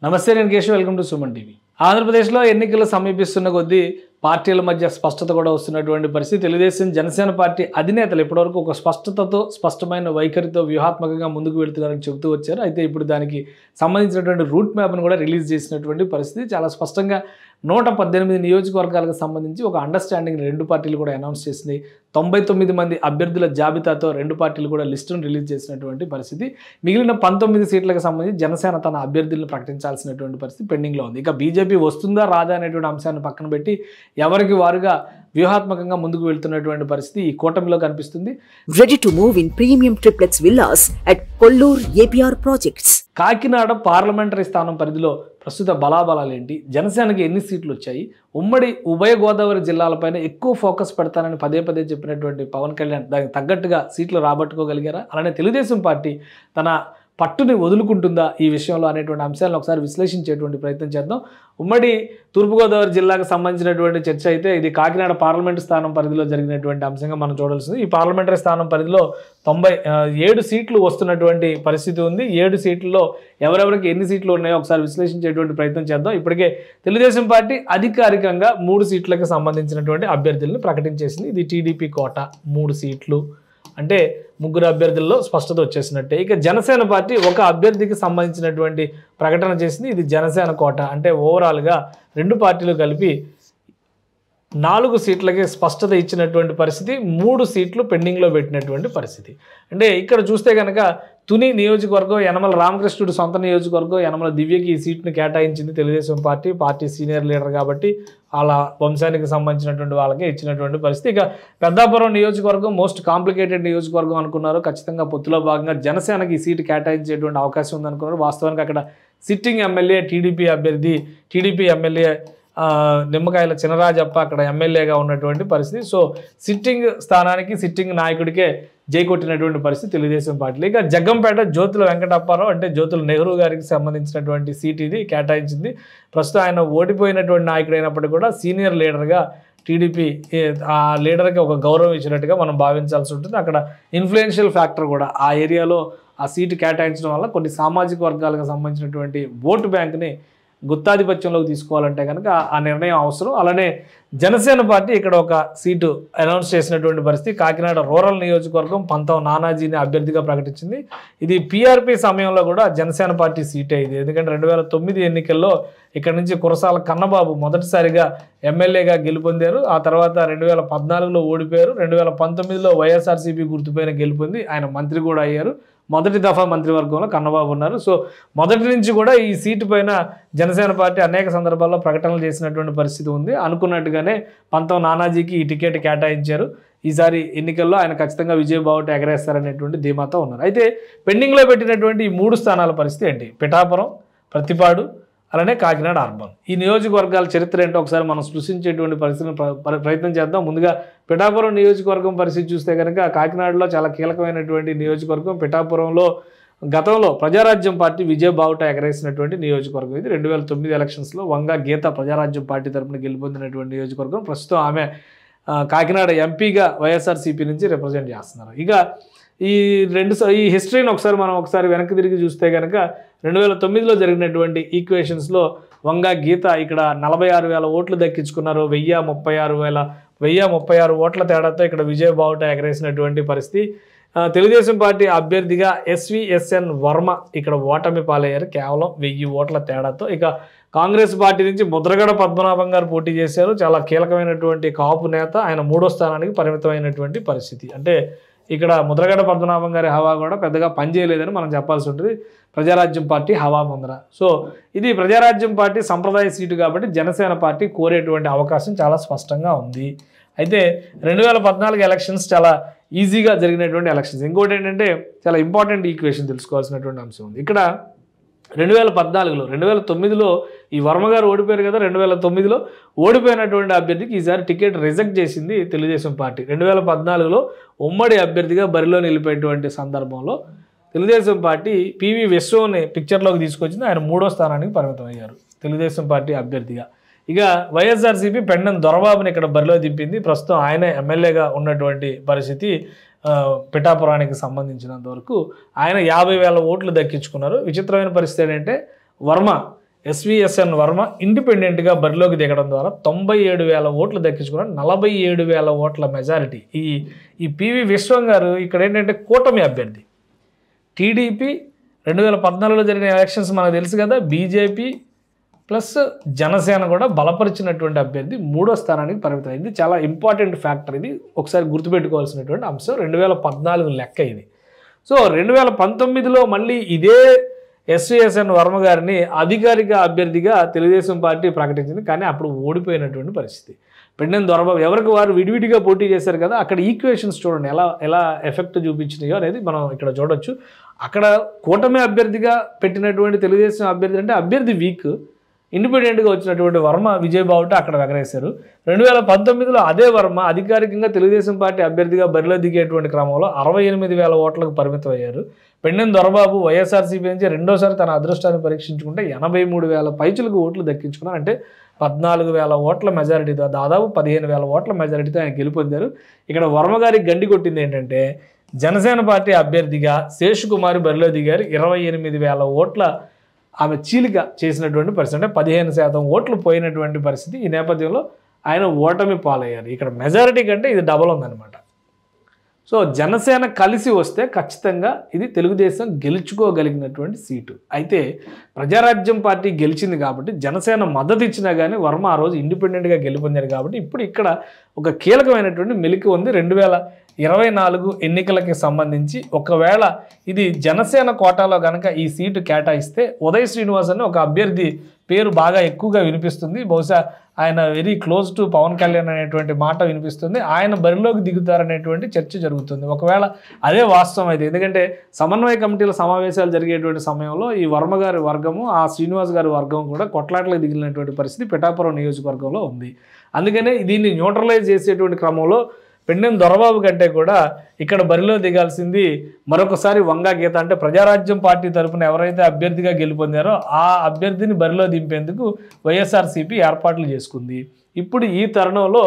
నమస్తే, నేను Keshav. Welcome to Suman TV. ఆంధ్రప్రదేశ్లో ఎన్నికలు సమీపిస్తున్న కొద్దీ పార్టీల మధ్య స్పష్టత కూడా వస్తున్నటువంటి పరిస్థితి. తెలుగుదేశం జనసేన పార్టీ అధినేతలు ఇప్పటివరకు ఒక స్పష్టతతో, స్పష్టమైన వైఖరితో వ్యూహాత్మకంగా ముందుకు వెళుతున్నారని చెబుతూ వచ్చారు. అయితే ఇప్పుడు దానికి సంబంధించినటువంటి రూట్ మ్యాప్ను కూడా రిలీజ్ చేసినటువంటి పరిస్థితి. చాలా స్పష్టంగా 118 నియోజకవర్గాలకు సంబంధించి ఒక అండర్స్టాండింగ్ రెండు పార్టీలు కూడా అనౌన్స్ చేసింది. 99 మంది అభ్యర్థుల జాబితాతో రెండు పార్టీలు కూడా లిస్టును రిలీజ్ చేసినటువంటి పరిస్థితి. మిగిలిన 19 సీట్లకు సంబంధించి జనసేన తన అభ్యర్థులను ప్రకటించాల్సినటువంటి పరిస్థితి పెండింగ్లో ఉంది. ఇక బీజేపీ వస్తుందా రాదా అనేటువంటి అంశాన్ని పక్కన పెట్టి ఎవరికి వారుగా వ్యూహాత్మకంగా ముందుకు వెళ్తున్నటువంటి పరిస్థితి ఈ కూటమిలో కనిపిస్తుంది. Ready to move in premium triplex villas at Kollur APR projects. Kakinada parliamentary స్థానం పరిధిలో ప్రస్తుత బలాబలాలు ఏంటి, జనసేనకి ఎన్ని సీట్లు వచ్చాయి, ఉమ్మడి ఉభయ గోదావరి జిల్లాలపైన ఎక్కువ ఫోకస్ పెడతానని పదే పదే చెప్పినటువంటి పవన్ కళ్యాణ్ దానికి తగ్గట్టుగా సీట్లు రాబట్టుకోగలిగారా, అలానే తెలుగుదేశం పార్టీ తన పట్టుని వదులుకుంటుందా ఈ విషయంలో అనేటువంటి అంశాలను ఒకసారి విశ్లేషించేటువంటి ప్రయత్నం చేద్దాం. ఉమ్మడి తూర్పుగోదావరి జిల్లాకు సంబంధించినటువంటి చర్చ అయితే ఇది కాకినాడ పార్లమెంటు స్థానం పరిధిలో జరిగినటువంటి అంశంగా మనం చూడాల్సింది. ఈ పార్లమెంటరీ స్థానం పరిధిలో 97 సీట్లు వస్తున్నటువంటి పరిస్థితి ఉంది. 7 సీట్లలో ఎవరెవరికి ఎన్ని సీట్లు ఉన్నాయో ఒకసారి విశ్లేషించేటువంటి ప్రయత్నం చేద్దాం. ఇప్పటికే తెలుగుదేశం పార్టీ అధికారికంగా 3 సీట్లకు సంబంధించినటువంటి అభ్యర్థులను ప్రకటించేసింది. ఇది టీడీపీ కోట 3 సీట్లు అంటే 3 అభ్యర్థుల్లో స్పష్టత వచ్చేసినట్టే. ఇక జనసేన పార్టీ ఒక అభ్యర్థికి సంబంధించినటువంటి ప్రకటన చేసింది. ఇది జనసేన కోట అంటే ఓవరాల్గా రెండు పార్టీలు కలిపి 4 సీట్లకి స్పష్టత ఇచ్చినటువంటి పరిస్థితి. 3 సీట్లు పెండింగ్లో పెట్టినటువంటి పరిస్థితి. అంటే ఇక్కడ చూస్తే కనుక తుని నియోజకవర్గం యనమల రామకృష్ణుడు సొంత నియోజకవర్గం యనమల దివ్యకి ఈ సీట్ని కేటాయించింది తెలుగుదేశం పార్టీ సీనియర్ లీడర్ కాబట్టి వాళ్ళ వంశానికి సంబంధించినటువంటి వాళ్ళకే ఇచ్చినటువంటి పరిస్థితి. ఇక పెద్దాపురం నియోజకవర్గం మోస్ట్ కాంప్లికేటెడ్ నియోజకవర్గం అనుకున్నారు. ఖచ్చితంగా పొత్తులో భాగంగా జనసేనకి ఈ సీటు కేటాయించేటువంటి అవకాశం ఉందనుకున్నారు. వాస్తవానికి అక్కడ సిట్టింగ్ ఎమ్మెల్యే టీడీపీ అభ్యర్థి టీడీపీ ఎమ్మెల్యే నిమ్మకాయల చినరాజప్ప అక్కడ ఎమ్మెల్యేగా ఉన్నటువంటి పరిస్థితి. సో సిట్టింగ్ స్థానానికి సిట్టింగ్ నాయకుడికే జై కొట్టినటువంటి పరిస్థితి తెలుగుదేశం పార్టీలో. ఇక జగ్గంపేట జ్యోతుల వెంకటప్పారావు అంటే జ్యోతుల నెహ్రూ గారికి సంబంధించినటువంటి సీట్ ఇది కేటాయించింది. ప్రస్తుతం ఆయన ఓడిపోయినటువంటి నాయకుడు అయినప్పటికీ కూడా సీనియర్ లీడర్గా టీడీపీ ఆ లీడర్కి ఒక గౌరవం ఇచ్చినట్టుగా మనం భావించాల్సి ఉంటుంది. అక్కడ ఇన్ఫ్లుయెన్షియల్ ఫ్యాక్టర్ కూడా ఆ ఏరియాలో ఆ సీటు కేటాయించడం వల్ల కొన్ని సామాజిక వర్గాలకు సంబంధించినటువంటి ఓటు బ్యాంక్ని గుత్తాధిపత్యంలోకి తీసుకోవాలంటే కనుక ఆ నిర్ణయం అవసరం. అలానే జనసేన పార్టీ ఇక్కడ ఒక సీటు అనౌన్స్ చేసినటువంటి పరిస్థితి. కాకినాడ రూరల్ నియోజకవర్గం పంతం నానాజీని అభ్యర్థిగా ప్రకటించింది. ఇది పీఆర్పీ సమయంలో కూడా జనసేన పార్టీ సీటే ఇది. ఎందుకంటే 2009 ఎన్నికల్లో ఇక్కడ నుంచి కురసాల కన్నబాబు మొదటిసారిగా ఎమ్మెల్యేగా గెలుపొందారు. ఆ తర్వాత 2014లో ఓడిపోయారు. 2019లో వైఎస్ఆర్సీపీ గుర్తుపైన గెలుపొంది ఆయన మంత్రి కూడా అయ్యారు. మొదటి దఫా మంత్రివర్గంలో కన్నబాబు ఉన్నారు. సో మొదటి నుంచి కూడా ఈ సీటు పైన జనసేన పార్టీ అనేక సందర్భాల్లో ప్రకటనలు చేసినటువంటి పరిస్థితి ఉంది. అనుకున్నట్టుగానే పంతం నానాజీకి ఈ టికెట్ కేటాయించారు. ఈసారి ఎన్నికల్లో ఆయన ఖచ్చితంగా విజయబావుట ఎగరేస్తారనేటువంటి ధీమాతో ఉన్నారు. అయితే పెండింగ్లో పెట్టినటువంటి ఈ 3 స్థానాల పరిస్థితి ఏంటి? పిఠాపురం, ప్రతిపాడు, అలానే కాకినాడ అర్బన్. ఈ నియోజకవర్గాల చరిత్ర ఏంటో ఒకసారి మనం స్పృశించేటువంటి పరిస్థితిని ప్రయత్నం చేద్దాం. ముందుగా పిఠాపురం నియోజకవర్గం పరిస్థితి చూస్తే కనుక కాకినాడలో చాలా కీలకమైనటువంటి నియోజకవర్గం. పిఠాపురంలో గతంలో ప్రజారాజ్యం పార్టీ విజయబావుట ఎగరేసినటువంటి నియోజకవర్గం ఇది. 2009 ఎలక్షన్స్లో వంగ గీత ప్రజారాజ్యం పార్టీ తరఫున గెలుపొందినటువంటి నియోజకవర్గం. ప్రస్తుతం ఆమె కాకినాడ ఎంపీగా వైఎస్ఆర్సీపీ నుంచి రిప్రజెంట్ చేస్తున్నారు. ఇక ఈ హిస్టరీని ఒకసారి వెనక్కి తిరిగి చూస్తే కనుక 2009లో జరిగినటువంటి ఈక్వేషన్స్లో వంగ గీత ఇక్కడ 46,000 ఓట్లు దక్కించుకున్నారు. 1036 ఓట్ల తేడాతో ఇక్కడ విజయబావుట ఎగరేసినటువంటి పరిస్థితి. తెలుగుదేశం పార్టీ అభ్యర్థిగా ఎస్విఎస్ఎన్ వర్మ ఇక్కడ ఓటమి పాలయ్యారు కేవలం 1000 ఓట్ల తేడాతో. ఇక కాంగ్రెస్ పార్టీ నుంచి ముద్రగడ పద్మనాభం గారు పోటీ చేశారు. చాలా కీలకమైనటువంటి కాపు నేత. ఆయన 3వ స్థానానికి పరిమితమైనటువంటి పరిస్థితి. అంటే ఇక్కడ ముద్రగడ పద్మనాభం గారి హవా కూడా పెద్దగా పనిచేయలేదని మనం చెప్పాల్సి ఉంటుంది. ప్రజారాజ్యం పార్టీ హవా ముందర. సో ఇది ప్రజారాజ్యం పార్టీ సంప్రదాయ సీటు కాబట్టి జనసేన పార్టీ కోరేటువంటి అవకాశం చాలా స్పష్టంగా ఉంది. అయితే 2014 ఎలక్షన్స్ చాలా ఈజీగా జరిగినటువంటి ఎలక్షన్స్. ఇంకోటి ఏంటంటే చాలా ఇంపార్టెంట్ ఈక్వేషన్ తెలుసుకోవాల్సినటువంటి అంశం ఉంది. ఇక్కడ 2009లో ఈ వర్మ గారు ఓడిపోయారు కదా. 2009లో ఓడిపోయినటువంటి అభ్యర్థికి ఈసారి టికెట్ రిజెక్ట్ చేసింది తెలుగుదేశం పార్టీ. 2014లో ఉమ్మడి అభ్యర్థిగా బరిలో నిలిపేటువంటి సందర్భంలో తెలుగుదేశం పార్టీ పివి విశ్వని పిక్చర్లోకి తీసుకొచ్చింది. ఆయన 3వ స్థానానికి పరిమితం అయ్యారు తెలుగుదేశం పార్టీ అభ్యర్థిగా. ఇక వైఎస్ఆర్సీపీ పెండెం దొరబాబుని ఇక్కడ బరిలో దింపింది. ప్రస్తుతం ఆయన ఎమ్మెల్యేగా ఉన్నటువంటి పరిస్థితి. పిఠాపురానికి సంబంధించినంత వరకు ఆయన 50,000 ఓట్లు దక్కించుకున్నారు. విచిత్రమైన పరిస్థితి ఏంటంటే వర్మ ఎస్విఎస్ఎన్ వర్మ ఇండిపెండెంట్గా బరిలోకి దిగడం ద్వారా 97,000 ఓట్లు దక్కించుకున్న 47,000 ఓట్ల మెజారిటీ. ఈ పివి విశ్వం గారు ఇక్కడ ఏంటంటే కూటమి అభ్యర్థి. టీడీపీ 2014లో జరిగిన ఎలక్షన్స్ మనకు తెలుసు కదా, బీజేపీ ప్లస్ జనసేన కూడా బలపరిచినటువంటి అభ్యర్థి 3వ స్థానానికి పరిమితమైంది. చాలా ఇంపార్టెంట్ ఫ్యాక్టర్ ఇది, ఒకసారి గుర్తుపెట్టుకోవాల్సినటువంటి అంశం. 2014 లెక్క ఇది. సో 2019లో మళ్ళీ ఇదే ఎస్విఎస్ఎన్ వర్మ గారిని అధికారిక అభ్యర్థిగా తెలుగుదేశం పార్టీ ప్రకటించింది, కానీ అప్పుడు ఓడిపోయినటువంటి పరిస్థితి. పెండెం దొరబాబు ఎవరికి వారు విడివిడిగా పోటీ చేశారు కదా, అక్కడ ఈక్వేషన్స్ చూడండి ఎలా ఎఫెక్ట్ చూపించినాయో అనేది మనం ఇక్కడ చూడొచ్చు. అక్కడ కూటమి అభ్యర్థిగా పెట్టినటువంటి తెలుగుదేశం అభ్యర్థి అంటే అభ్యర్థి వీక్, ఇండిపెండెంట్గా వచ్చినటువంటి వర్మ విజయబావుట అక్కడ ఎగరేశారు. 2019లో అదే వర్మ అధికారికంగా తెలుగుదేశం పార్టీ అభ్యర్థిగా బరిలో దిగేటువంటి క్రమంలో 68,000 ఓట్లకు పరిమితం అయ్యారు. పెండెం దొరబాబు వైఎస్ఆర్సీపీ నుంచి రెండోసారి తన అదృష్టాన్ని పరీక్షించుకుంటే 83,000 పైచులకు ఓట్లు దక్కించుకున్నారు. అంటే 14,000 ఓట్ల మెజారిటీతో, దాదాపు 15,000 ఓట్ల మెజారిటీతో ఆయన గెలుపొందారు. ఇక్కడ వర్మ గారికి గండి కొట్టింది ఏంటంటే జనసేన పార్టీ అభ్యర్థిగా శేషుకుమారి బరిలో దిగారు. 28,000 ఓట్ల ఆమె చీలిక చేసినటువంటి పరిస్థితి, అంటే 15% ఓట్లు పోయినటువంటి పరిస్థితి. ఈ నేపథ్యంలో ఆయన ఓటమి పాలయ్యారు. ఇక్కడ మెజారిటీ కంటే ఇది డబల్ ఉందన్నమాట. సో జనసేన కలిసి వస్తే ఖచ్చితంగా ఇది తెలుగుదేశం గెలుచుకోగలిగినటువంటి సీటు. అయితే ప్రజారాజ్యం పార్టీ గెలిచింది కాబట్టి జనసేన మద్దతు ఇచ్చినా కానీ వర్మ ఆ రోజు ఇండిపెండెంట్గా గెలుపొందారు. కాబట్టి ఇప్పుడు ఇక్కడ ఒక కీలకమైనటువంటి మెలిక ఉంది. 2024 ఎన్నికలకి సంబంధించి ఒకవేళ ఇది జనసేన కోటాలో కనుక ఈ సీటు కేటాయిస్తే ఉదయ్ శ్రీనివాస్ అని ఒక అభ్యర్థి పేరు బాగా ఎక్కువగా వినిపిస్తుంది. బహుశా ఆయన very close to Pawan Kalyan అనేటువంటి మాట వినిపిస్తుంది. ఆయన బరిలోకి దిగుతారనేటువంటి చర్చ జరుగుతుంది. ఒకవేళ అదే వాస్తవం అయితే, ఎందుకంటే సమన్వయ కమిటీల సమావేశాలు జరిగేటువంటి సమయంలో ఈ వర్మ గారి వర్గము ఆ శ్రీనివాస్ గారి వర్గం కూడా కొట్లాట్లకు దిగినటువంటి పరిస్థితి పిఠాపురం నియోజకవర్గంలో ఉంది. అందుకనే దీన్ని న్యూట్రలైజ్ చేసేటువంటి క్రమంలో పెండెం దొరబాబు కంటే కూడా ఇక్కడ బరిలో దిగాల్సింది మరొకసారి వంగా గీత. అంటే ప్రజారాజ్యం పార్టీ తరఫున ఎవరైతే అభ్యర్థిగా గెలుపొందారో ఆ అభ్యర్థిని బరిలో దింపేందుకు వైఎస్ఆర్సీపీ ఏర్పాట్లు చేసుకుంది. ఇప్పుడు ఈ తరుణంలో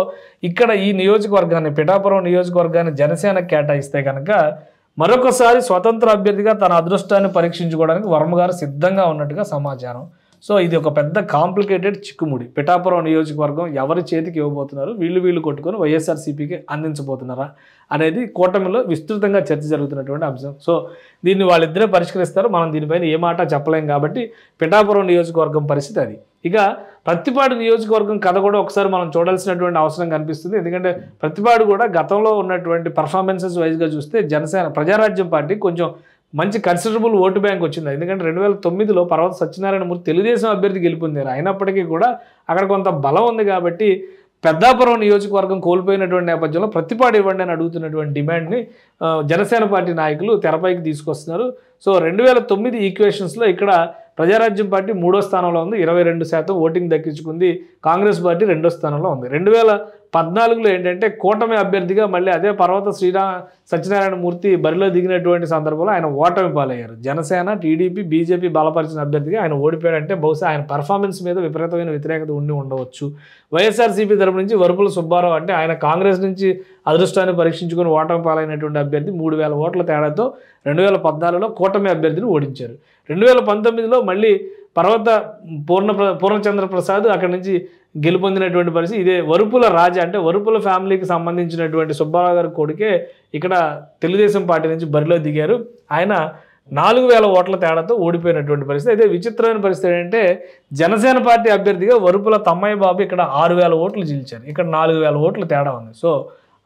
ఇక్కడ ఈ నియోజకవర్గాన్ని, పిఠాపురం నియోజకవర్గాన్ని జనసేన కేటాయిస్తే కనుక మరొకసారి స్వతంత్ర అభ్యర్థిగా తన అదృష్టాన్ని పరీక్షించుకోవడానికి వర్మ గారు సిద్ధంగా ఉన్నట్టుగా సమాచారం. సో ఇది ఒక పెద్ద కాంప్లికేటెడ్ చిక్కుముడి. పిఠాపురం నియోజకవర్గం ఎవరి చేతికి ఇవ్వబోతున్నారు, వీళ్ళు కొట్టుకొని వైఎస్ఆర్సీపీకి అందించబోతున్నారా అనేది కూటమిలో విస్తృతంగా చర్చ జరుగుతున్నటువంటి అంశం. సో దీన్ని వాళ్ళిద్దరే పరిష్కరిస్తారు. మనం దీనిపైన ఏ మాట చెప్పలేం. కాబట్టి పిఠాపురం నియోజకవర్గం పరిస్థితి అది. ఇక ప్రత్తిపాడు నియోజకవర్గం కథ కూడా ఒకసారి మనం చూడాల్సినటువంటి అవసరం కనిపిస్తుంది. ఎందుకంటే ప్రత్తిపాడు కూడా గతంలో ఉన్నటువంటి పర్ఫార్మెన్సెస్ వైజ్గా చూస్తే జనసేన ప్రజారాజ్యం పార్టీ కొంచెం మంచి కన్సిడరబుల్ ఓటు బ్యాంక్ వచ్చింది. ఎందుకంటే 2009లో పర్వత సత్యనారాయణమూర్తి తెలుగుదేశం అభ్యర్థి గెలుపొందారు. అయినప్పటికీ కూడా అక్కడ కొంత బలం ఉంది కాబట్టి పెద్దాపురం నియోజకవర్గం కోల్పోయినటువంటి నేపథ్యంలో ప్రతిపాడు ఇవ్వండి అని అడుగుతున్నటువంటి డిమాండ్ని జనసేన పార్టీ నాయకులు తెరపైకి తీసుకొస్తున్నారు. సో 2009 ఈక్వేషన్స్లో ఇక్కడ ప్రజారాజ్యం పార్టీ 3వ స్థానంలో ఉంది, 22% ఓటింగ్ దక్కించుకుంది. కాంగ్రెస్ పార్టీ 2వ స్థానంలో ఉంది. 2014లో ఏంటంటే కూటమి అభ్యర్థిగా మళ్ళీ అదే పర్వత సత్యనారాయణమూర్తి బరిలో దిగినటువంటి సందర్భంలో ఆయన ఓటమి పాలయ్యారు. జనసేన, టీడీపీ, బీజేపీ బలపరిచిన అభ్యర్థిగా ఆయన ఓడిపోయాడంటే బహుశా ఆయన పర్ఫార్మెన్స్ మీద విపరీతమైన వ్యతిరేకత ఉండవచ్చు. వైఎస్ఆర్సీపీ తరపు నుంచి వరుపుల సుబ్బారావు అంటే ఆయన కాంగ్రెస్ నుంచి అదృష్టాన్ని పరీక్షించుకొని ఓటమి పాలైనటువంటి అభ్యర్థి 3,000 ఓట్ల తేడాతో 2014లో కూటమి అభ్యర్థిని ఓడించారు. 2019లో మళ్ళీ పర్వత పూర్ణచంద్ర ప్రసాద్ అక్కడి నుంచి గెలుపొందినటువంటి పరిస్థితి. ఇదే వరుపుల రాజా అంటే వరుపుల ఫ్యామిలీకి సంబంధించినటువంటి సుబ్బారావు గారి కొడుకే ఇక్కడ తెలుగుదేశం పార్టీ నుంచి బరిలో దిగారు. ఆయన 4,000 ఓట్ల తేడాతో ఓడిపోయినటువంటి పరిస్థితి. అయితే విచిత్రమైన పరిస్థితి ఏంటంటే జనసేన పార్టీ అభ్యర్థిగా వరుపుల తమ్మయ్య బాబు ఇక్కడ 6,000 ఓట్లు చీల్చారు. ఇక్కడ 4,000 ఓట్ల తేడా ఉంది. సో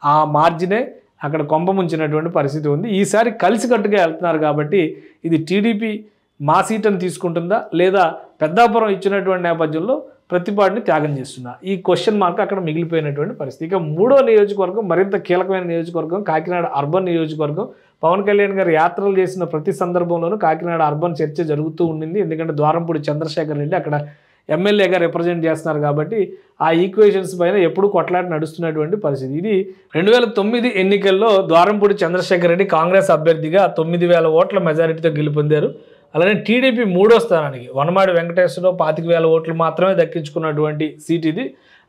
ఆ మార్జినే అక్కడ కొంప ముంచినటువంటి పరిస్థితి ఉంది. ఈసారి కలిసికట్టుగా వెళ్తున్నారు కాబట్టి ఇది టీడీపీ మా సీటును తీసుకుంటుందా లేదా పెద్దాపురం ఇచ్చినటువంటి నేపథ్యంలో ప్రతిపాడిని త్యాగం చేస్తున్నా, ఈ క్వశ్చన్ మార్క్ అక్కడ మిగిలిపోయినటువంటి పరిస్థితి. ఇక 3వ నియోజకవర్గం మరింత కీలకమైన నియోజకవర్గం కాకినాడ అర్బన్ నియోజకవర్గం. పవన్ కళ్యాణ్ గారు యాత్రలు చేసిన ప్రతి సందర్భంలోనూ కాకినాడ అర్బన్ చర్చ జరుగుతూ ఉండింది. ఎందుకంటే ద్వారంపూడి చంద్రశేఖర్ రెడ్డి అక్కడ ఎమ్మెల్యేగా రిప్రజెంట్ చేస్తున్నారు కాబట్టి ఆ ఈక్వేషన్స్ పైన ఎప్పుడు కొట్లాట నడుస్తున్నటువంటి పరిస్థితి. ఇది 2009 ఎన్నికల్లో ద్వారంపూడి చంద్రశేఖర్ రెడ్డి కాంగ్రెస్ అభ్యర్థిగా 9,000 ఓట్ల మెజారిటీతో గెలుపొందారు. అలానే టీడీపీ 3వ స్థానానికి వనమాడి వెంకటేశ్వరరావు 25,000 ఓట్లు మాత్రమే దక్కించుకున్నటువంటి సీట్ ఇది.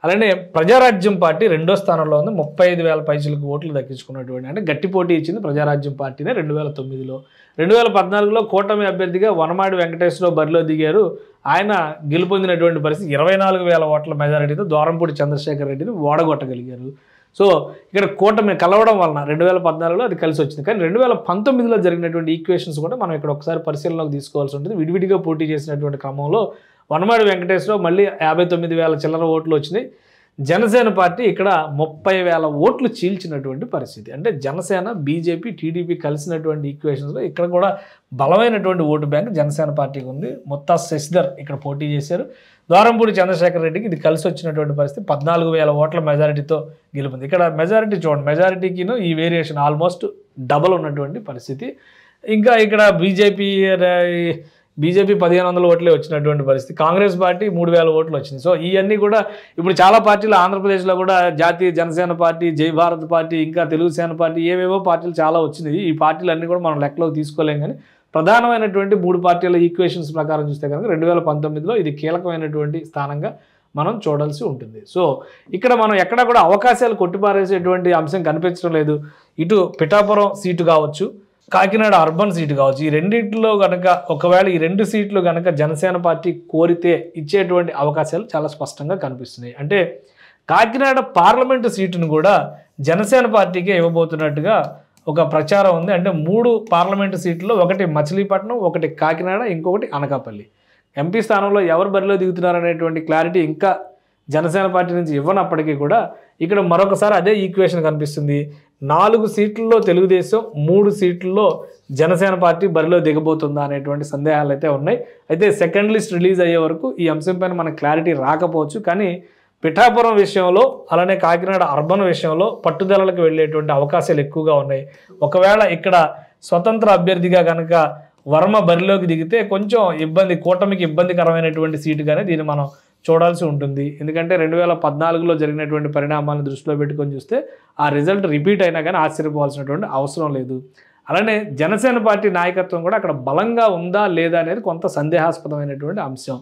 అలానే ప్రజారాజ్యం పార్టీ రెండో స్థానంలో ఉంది, 35,000 పైచిలకు ఓట్లు దక్కించుకున్నటువంటి, అంటే గట్టి పోటీ ఇచ్చింది ప్రజారాజ్యం పార్టీనే 2009లో. 2014లో కూటమి అభ్యర్థిగా వనమాడి వెంకటేశ్వరరావు బరిలో దిగారు. ఆయన గెలుపొందినటువంటి పరిస్థితి 24,000 ఓట్ల మెజారిటీతో దూరంపూడి చంద్రశేఖర్ రెడ్డిని ఓడగొట్టగలిగారు. సో ఇక్కడ కూటమి కలవడం వలన 2014లో అది కలిసి వచ్చింది. కానీ 2019లో జరిగినటువంటి ఈక్వేషన్స్ కూడా మనం ఇక్కడ ఒకసారి పరిశీలనలోకి తీసుకోవాల్సి ఉంటుంది. విడివిడిగా పోటీ చేసినటువంటి క్రమంలో వనమాడి వెంకటేశ్వరరావు మళ్ళీ 59,000 చిల్లర ఓట్లు వచ్చినాయి. జనసేన పార్టీ ఇక్కడ 30,000 ఓట్లు చీల్చినటువంటి పరిస్థితి. అంటే జనసేన, బీజేపీ, టీడీపీ కలిసినటువంటి ఈక్వేషన్స్లో ఇక్కడ కూడా బలమైనటువంటి ఓటు బ్యాంక్ జనసేన పార్టీకి ఉంది. మొత్తా శశిధర్ ఇక్కడ పోటీ చేశారు. ద్వారంపూడి చంద్రశేఖర్ రెడ్డికి ఇది కలిసి వచ్చినటువంటి పరిస్థితి 14,000 ఓట్ల మెజారిటీతో గెలుపుంది. ఇక్కడ మెజారిటీ చూడండి, మెజారిటీకిను ఈ వేరియేషన్ ఆల్మోస్ట్ డబల్ ఉన్నటువంటి పరిస్థితి. ఇంకా ఇక్కడ బీజేపీ 1,500 ఓట్లే వచ్చినటువంటి పరిస్థితి. కాంగ్రెస్ పార్టీ 3,000 ఓట్లు వచ్చింది. సో ఇవన్నీ కూడా ఇప్పుడు చాలా పార్టీలు ఆంధ్రప్రదేశ్లో కూడా జాతీయ జనసేన పార్టీ, జై భారత్ పార్టీ, ఇంకా తెలుగు సేన పార్టీ, ఏవేవో పార్టీలు చాలా వచ్చినాయి. ఈ పార్టీలు అన్నీ కూడా మనం లెక్కలోకి తీసుకోలేం. కానీ ప్రధానమైనటువంటి 3 పార్టీల ఈక్వేషన్స్ ప్రకారం చూస్తే కనుక 2019లో ఇది కీలకమైనటువంటి స్థానంగా మనం చూడాల్సి ఉంటుంది. సో ఇక్కడ మనం ఎక్కడా కూడా అవకాశాలు కొట్టిపారేసేటువంటి అంశం కనిపించడం లేదు. ఇటు పిఠాపురం సీటు కావచ్చు, కాకినాడ అర్బన్ సీటు కావచ్చు, ఈ రెండింటిలో కనుక ఒకవేళ ఈ 2 సీట్లు కనుక జనసేన పార్టీ కోరితే ఇచ్చేటువంటి అవకాశాలు చాలా స్పష్టంగా కనిపిస్తున్నాయి. అంటే కాకినాడ పార్లమెంటు సీటును కూడా జనసేన పార్టీకే ఇవ్వబోతున్నట్టుగా ఒక ప్రచారం ఉంది. అంటే 3 పార్లమెంటు సీట్లలో ఒకటి మచిలీపట్నం, ఒకటి కాకినాడ, ఇంకొకటి అనకాపల్లి. ఎంపీ స్థానంలో ఎవరు బరిలో దిగుతున్నారనేటువంటి క్లారిటీ ఇంకా జనసేన పార్టీ నుంచి ఇవ్వనప్పటికీ కూడా ఇక్కడ మరొకసారి అదే ఈక్వేషన్ కనిపిస్తుంది. 4 సీట్లలో తెలుగుదేశం, 3 సీట్లలో జనసేన పార్టీ బరిలో దిగబోతుందా అనేటువంటి సందేహాలు అయితే ఉన్నాయి. అయితే సెకండ్ లిస్ట్ రిలీజ్ అయ్యే వరకు ఈ అంశం పైన మనకు క్లారిటీ రాకపోవచ్చు. కానీ పిఠాపురం విషయంలో, అలానే కాకినాడ అర్బన్ విషయంలో పట్టుదలలకు వెళ్ళేటువంటి అవకాశాలు ఎక్కువగా ఉన్నాయి. ఒకవేళ ఇక్కడ స్వతంత్ర అభ్యర్థిగా కనుక వర్మ బరిలోకి దిగితే కొంచెం కూటమికి ఇబ్బందికరమైనటువంటి సీటుగానే దీన్ని మనం చూడాల్సి ఉంటుంది. ఎందుకంటే 2014లో జరిగినటువంటి పరిణామాలను దృష్టిలో పెట్టుకొని చూస్తే ఆ రిజల్ట్ రిపీట్ అయినా కానీ ఆశ్చర్యపోవాల్సినటువంటి అవసరం లేదు. అలానే జనసేన పార్టీ నాయకత్వం కూడా అక్కడ బలంగా ఉందా లేదా అనేది కొంత సందేహాస్పదమైనటువంటి అంశం.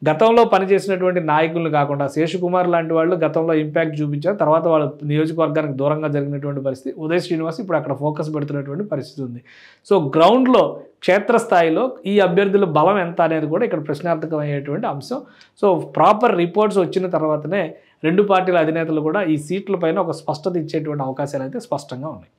గతంలో పనిచేసినటువంటి నాయకులను కాకుండా శేషకుమార్ లాంటి వాళ్ళు గతంలో ఇంపాక్ట్ చూపించారు. తర్వాత వాళ్ళ నియోజకవర్గానికి దూరంగా జరిగినటువంటి పరిస్థితి. ఉదయ్ శ్రీనివాస్ ఇప్పుడు అక్కడ ఫోకస్ పెడుతున్నటువంటి పరిస్థితి ఉంది. సో గ్రౌండ్లో, క్షేత్రస్థాయిలో ఈ అభ్యర్థుల బలం ఎంత అనేది కూడా ఇక్కడ ప్రశ్నార్థకమయ్యేటువంటి అంశం. సో ప్రాపర్ రిపోర్ట్స్ వచ్చిన తర్వాతనే 2 పార్టీల అధినేతలు కూడా ఈ సీట్ల పైన ఒక స్పష్టత ఇచ్చేటువంటి అవకాశాలు అయితే స్పష్టంగా ఉన్నాయి.